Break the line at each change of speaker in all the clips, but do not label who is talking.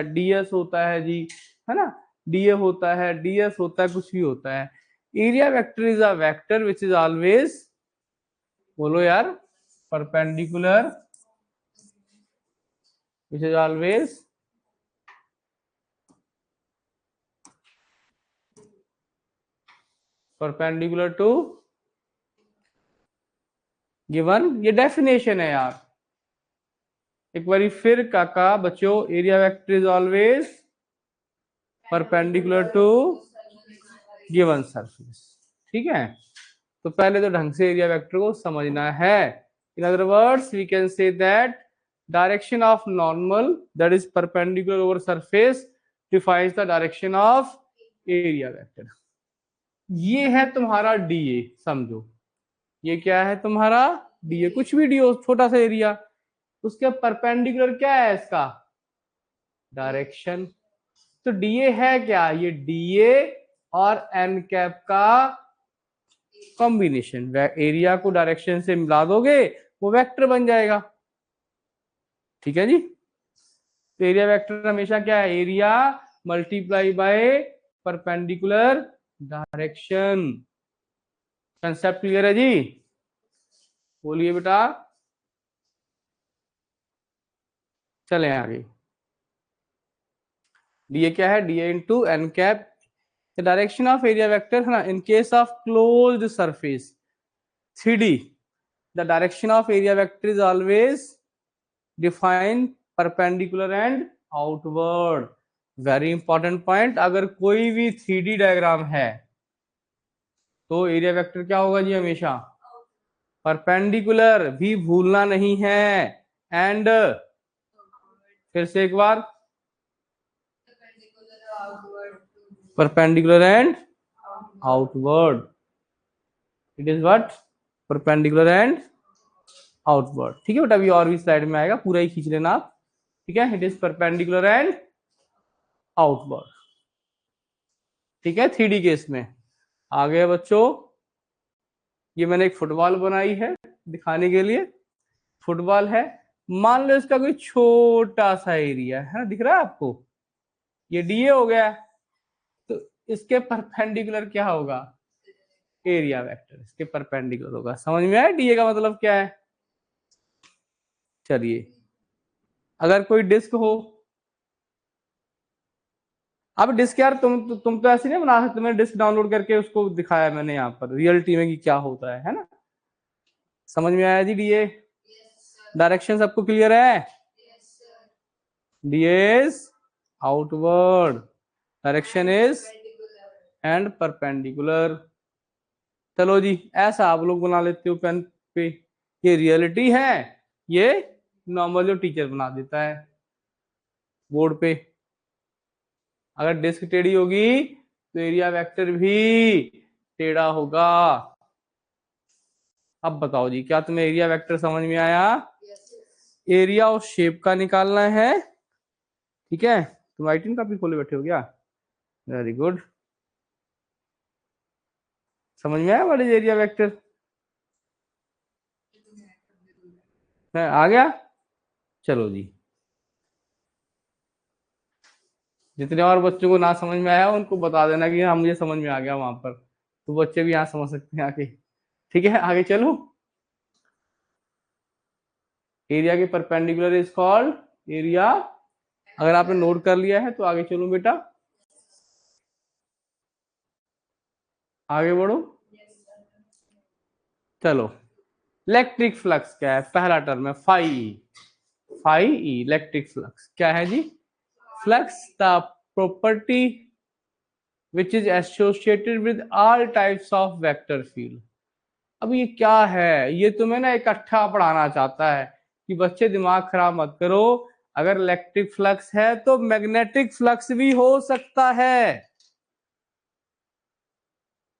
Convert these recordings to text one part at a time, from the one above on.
DS होता है जी, है ना, डीए होता है, डीएस होता है, कुछ भी होता है। Area vector is a vector which is always, बोलो यार, perpendicular, which is always perpendicular to given. ये डेफिनेशन है यार, एक बारी फिर काका बच्चों, area vector is always perpendicular to given surface. ठीक है, तो पहले तो ढंग से एरिया वेक्टर को समझना है। In other words we can say that direction of normal that is perpendicular over surface defines the direction of area vector. ये है तुम्हारा डीए, समझो ये क्या है तुम्हारा डीए, कुछ भी डी हो, छोटा सा एरिया, उसके परपेंडिकुलर क्या है इसका डायरेक्शन। तो डीए है क्या, ये डीए और एन कैप का कॉम्बिनेशन। एरिया को डायरेक्शन से मिला दोगे वो वेक्टर बन जाएगा। ठीक है जी, तो एरिया वेक्टर हमेशा क्या है, area multiply by perpendicular direction. Concept clear है जी, बोलिए बेटा, चलें आगे। डीए क्या है, d A into n cap, the direction of area vector है ना, in case of closed surface 3D the direction of area vector is always define perpendicular and outward. Very important point, अगर कोई भी 3D डायग्राम है तो area vector क्या होगा जी, हमेशा परपेंडिकुलर, भी भूलना नहीं है, एंड फिर से एक बार perpendicular and outward. It is what, perpendicular and outward. ठीक है बेटा, अभी और भी स्लाइड में आएगा, पूरा ही खींच लेना आप। ठीक है, it is perpendicular and outward. ठीक है, 3D केस में आ गए बच्चों। ये मैंने एक फुटबॉल बनाई है दिखाने के लिए। फुटबॉल है, मान लो इसका कोई छोटा सा एरिया है ना, दिख रहा है आपको, ये डीए हो गया, तो इसके परपेंडिकुलर क्या होगा, एरिया वेक्टर इसके परपेंडिकुलर होगा। समझ में आया डीए का मतलब क्या है। चलिए, अगर कोई डिस्क हो, अब डिस्क यार तुम तो ऐसे नहीं बना सकते, मैंने डिस्क डाउनलोड करके उसको दिखाया मैंने यहाँ पर रियलिटी में कि क्या होता है ना। समझ में आया जी डीए, डायरेक्शन सबको क्लियर है। DA is outward, direction is and perpendicular. चलो जी, ऐसा आप लोग बना लेते हो पेन पे, ये रियलिटी है, ये नॉर्मल जो टीचर बना देता है बोर्ड पे। अगर डिस्क टेढ़ी होगी तो एरिया वेक्टर भी टेढ़ा होगा। अब बताओ जी, क्या तुम्हें एरिया वेक्टर समझ में आया। एरिया और शेप का निकालना है। ठीक है, तुम राइटिंग कापी खोले बैठे हो क्या, वेरी गुड। समझ में आया व्हाट इज एरिया वेक्टर, है आ गया। चलो जी, जितने और बच्चों को ना समझ में आया उनको बता देना कि हाँ मुझे समझ में आ गया वहां पर, तो बच्चे भी यहाँ समझ सकते हैं आके। ठीक है, आगे चलो। एरिया के परपेंडिकुलर इज कॉल्ड एरिया। अगर आपने नोट कर लिया है तो आगे चलो बेटा, आगे बढ़ो। चलो, इलेक्ट्रिक फ्लक्स क्या है, पहला टर्म है phi, phi E. Electric flux क्या है जी, flux the property which is associated with all types of vector field. अब ये क्या है, ये तुम्हें ना इकट्ठा पढ़ाना चाहता है कि बच्चे दिमाग खराब मत करो। अगर इलेक्ट्रिक फ्लक्स है तो मैग्नेटिक फ्लक्स भी हो सकता है।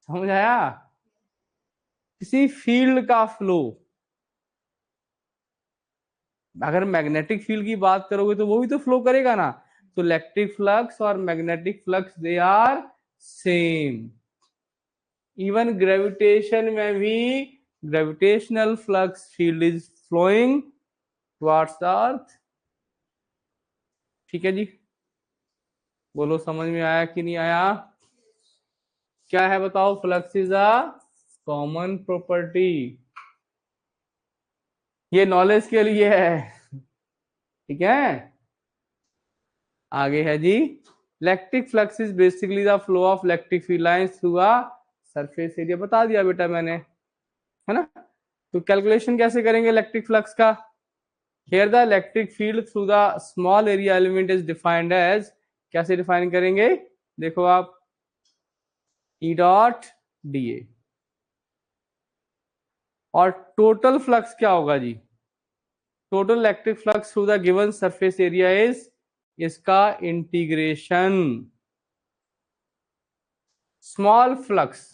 समझ आया, किसी फील्ड का फ्लो। अगर मैग्नेटिक फील्ड की बात करोगे तो वो भी तो फ्लो करेगा ना। तो इलेक्ट्रिक फ्लक्स और magnetic flux they are same. Even gravitation में भी gravitational flux field is flowing towards the earth. ठीक है जी, बोलो समझ में आया कि नहीं आया? क्या है बताओ? Flux is a common property. ये नॉलेज के लिए है, ठीक है। आगे है जी, electric flux is basically the flow of electric field lines through a surface area. बता दिया बेटा मैंने, है ना। तो कैलकुलेशन कैसे करेंगे इलेक्ट्रिक फ्लक्स का? Here the electric field through the small area element is defined as, कैसे डिफाइन करेंगे? देखो आप, ई डॉट डी ए। और टोटल फ्लक्स क्या होगा जी? Total electric flux through the given surface area is, इसका इंटीग्रेशन स्मॉल फ्लक्स।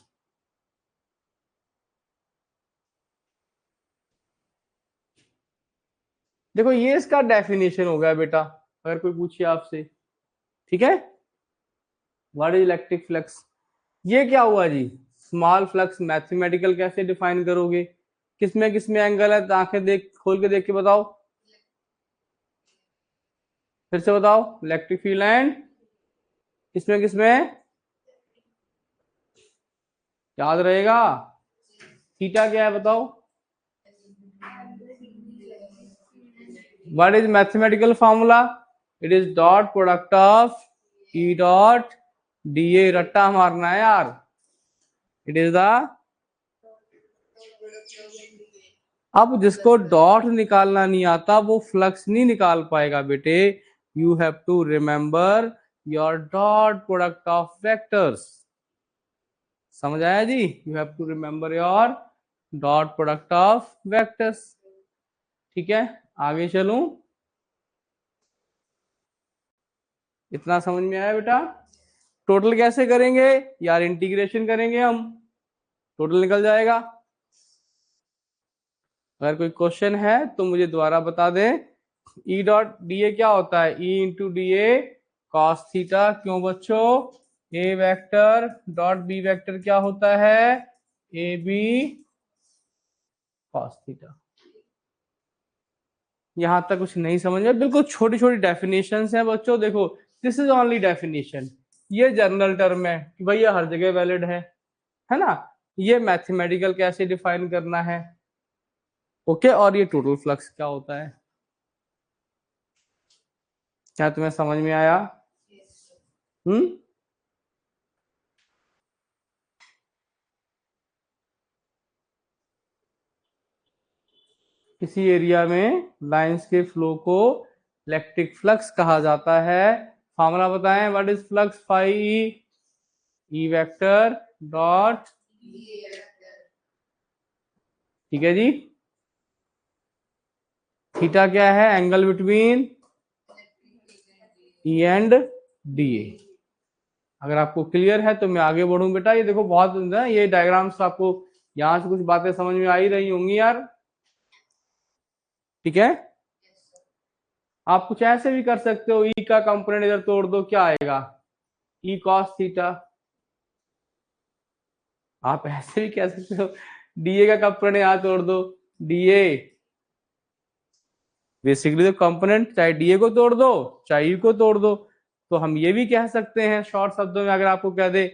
देखो ये इसका डेफिनेशन हो गया बेटा, अगर कोई पूछे आपसे, ठीक है। What is electric flux? ये क्या हुआ जी? स्मॉल फ्लक्स मैथमेटिकल कैसे डिफाइन करोगे? किसमें किसमें एंगल है? आंखें देख खोल के देख के बताओ, फिर से बताओ। इलेक्ट्रिक फील्ड एंड किसमें किसमें याद रहेगा? थीटा क्या है बताओ? What is mathematical formula? It is dot product of E dot D A. रट्टा मारना है यार, इट इज द, अब जिसको डॉट निकालना नहीं आता वो फ्लक्स नहीं निकाल पाएगा बेटे। You have to remember your dot product of vectors. समझ आया जी? You have to remember your dot product of vectors, ठीक है। आगे चलूं, इतना समझ में आया बेटा? टोटल कैसे करेंगे यार? इंटीग्रेशन करेंगे हम, टोटल निकल जाएगा। अगर कोई क्वेश्चन है तो मुझे दोबारा बता दें। ई डॉट डी ए क्या होता है? E into d A cos theta. क्यों बच्चों? A vector dot B vector क्या होता है? A B cos theta. यहां तक कुछ नहीं समझ में? बिल्कुल छोटी छोटी डेफिनेशन है बच्चों। देखो, दिस इज ओनली डेफिनेशन, ये जनरल टर्म है कि भाई ये हर जगह वैलिड है ना। ये मैथमेटिकल कैसे डिफाइन करना है, ओके। और ये टोटल फ्लक्स क्या होता है? क्या तुम्हें समझ में आया? हम्म। किसी एरिया में लाइंस के फ्लो को इलेक्ट्रिक फ्लक्स कहा जाता है। फॉर्मूला बताएं। What is flux? Phi E vector dot, ठीक है जी। थीटा क्या है? Angle between E and d A. अगर आपको क्लियर है तो मैं आगे बढ़ूं बेटा। ये देखो बहुत ना, ये डायग्राम्स आपको यहां से कुछ बातें समझ में आ ही रही होंगी यार, ठीक है। आप कुछ ऐसे भी कर सकते हो, ई का कंपोनेंट इधर तोड़ दो, क्या आएगा? E cos theta. आप ऐसे भी कह सकते हो, डीए का कंपोनेंट यहां तोड़ दो, डीए। बेसिकली तो कंपोनेंट चाहे डीए को तोड़ दो चाहे ई को तोड़ दो। तो हम ये भी कह सकते हैं शॉर्ट शब्दों में, अगर आपको कह दे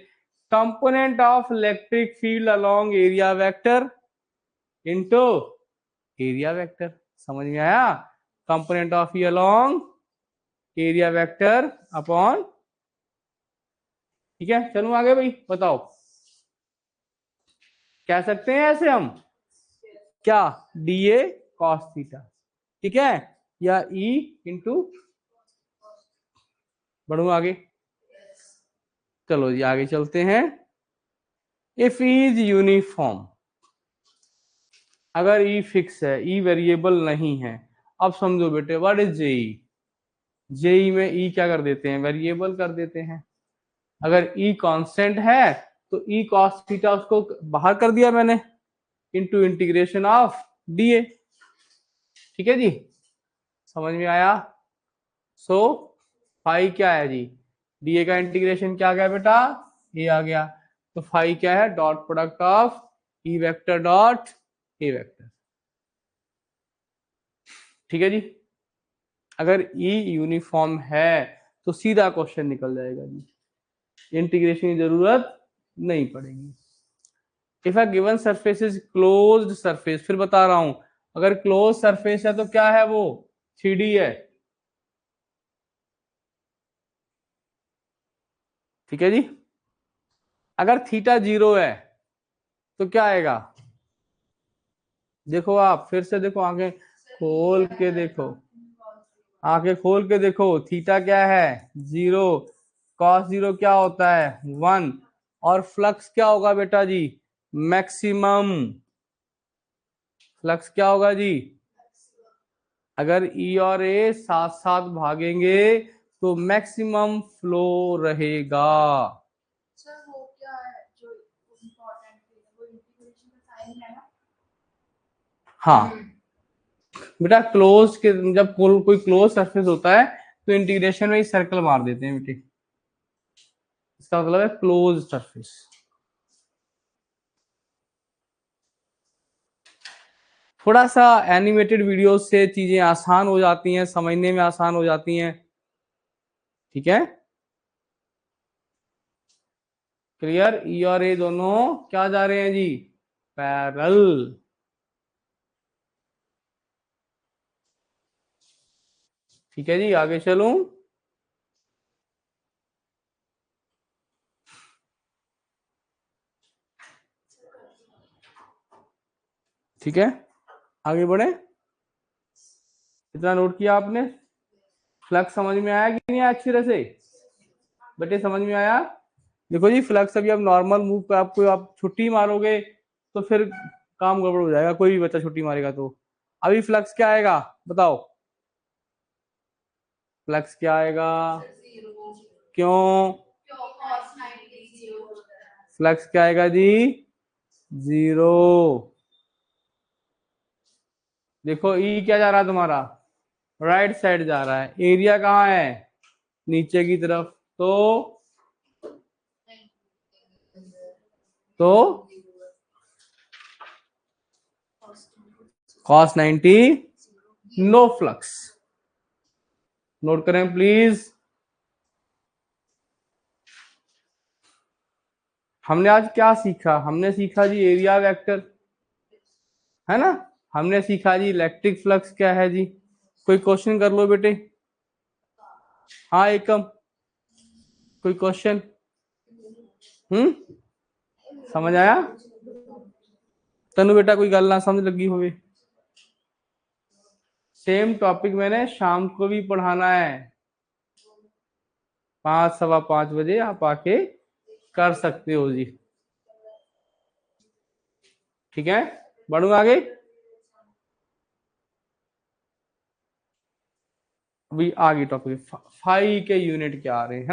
component of electric field along area vector into area vector. समझ में आया? Component of E along area vector upon, ठीक है। चलो आगे भाई, बताओ कह सकते हैं ऐसे हम क्या? डी ए कॉस थीटा, ठीक है, या ई इंटू, बढ़ू आगे, चलो जी आगे चलते हैं। इफ इज यूनिफॉर्म, अगर ई फिक्स है, ई वेरिएबल नहीं है। अब समझो बेटे, व्हाट इज जेई? जेई में ई क्या कर देते हैं? वेरिएबल कर देते हैं। अगर ई कांस्टेंट है तो ई कॉस थीटा उसको बाहर कर दिया मैंने, इंटू इंटीग्रेशन ऑफ डीए, ठीक है जी। समझ में आया? सो फाई क्या है जी? डीए का इंटीग्रेशन क्या आ गया बेटा? ए आ गया। तो फाई क्या है? Dot product of E vector dot A vector, ठीक है जी। अगर ई यूनिफॉर्म है तो सीधा क्वेश्चन निकल जाएगा जी, इंटीग्रेशन की जरूरत नहीं पड़ेगी। If a given surface is closed surface, फिर बता रहा हूं, अगर क्लोज सरफेस है तो क्या है वो, 3D है, ठीक है जी। अगर थीटा 0 है तो क्या आएगा, देखो आप फिर से देखो, आंखें खोल के देखो, आंखें खोल के देखो, थीटा क्या है 0, कॉस 0 क्या होता है 1, और फ्लक्स क्या होगा बेटा जी, मैक्सिमम फ्लक्स क्या होगा जी, अगर ई और ए साथ साथ भागेंगे तो मैक्सिमम फ्लो रहेगा।
सर वो क्या है जो इम्पोर्टेंट है, वो इंटीग्रेशन का साइन है ना।
हाँ बेटा, क्लोज के जब कोई क्लोज सरफेस होता है तो इंटीग्रेशन में सर्कल मार देते हैं बेटे, इसका मतलब है क्लोज सरफेस। थोड़ा सा एनिमेटेड वीडियो से चीजें आसान हो जाती हैं, समझने में आसान हो जाती हैं, ठीक है। क्लियर, ई और ए दोनों क्या जा रहे हैं जी, पैरेलल। ठीक है जी, आगे चलूं, ठीक है, आगे बढ़े। इतना नोट किया आपने, फ्लक्स समझ में आया कि नहीं आया अच्छी तरह से, बेटे समझ में आया। देखो जी, फ्लक्स अभी आप नॉर्मल मूव कर, आपको आप छुट्टी मारोगे तो फिर काम गड़बड़ हो जाएगा, कोई भी बच्चा छुट्टी मारेगा तो। अभी फ्लक्स क्या आएगा बताओ, फ्लक्स क्या आएगा, क्यों, फ्लक्स क्या आएगा जी, 0। देखो ई क्या जा रहा है तुम्हारा, राइट साइड जा रहा है, एरिया कहाँ है, नीचे की तरफ, तो cos 90, नो फ्लक्स। नोट करें प्लीज। हमने आज क्या सीखा, हमने सीखा जी एरिया वेक्टर, है ना, हमने सीखा जी इलेक्ट्रिक फ्लक्स क्या है जी। कोई क्वेश्चन कर लो बेटे, हाँ एकम, कोई क्वेश्चन, समझ आया, तनु बेटा कोई गल ना समझ लगी होवे, सेम टॉपिक मैंने शाम को भी पढ़ाना है, 5 सवा 5 बजे आप आके कर सकते हो जी, ठीक है। बढ़ूंगा आगे, अभी आगे टॉपिक 5 के यूनिट क्या आ रहे हैं।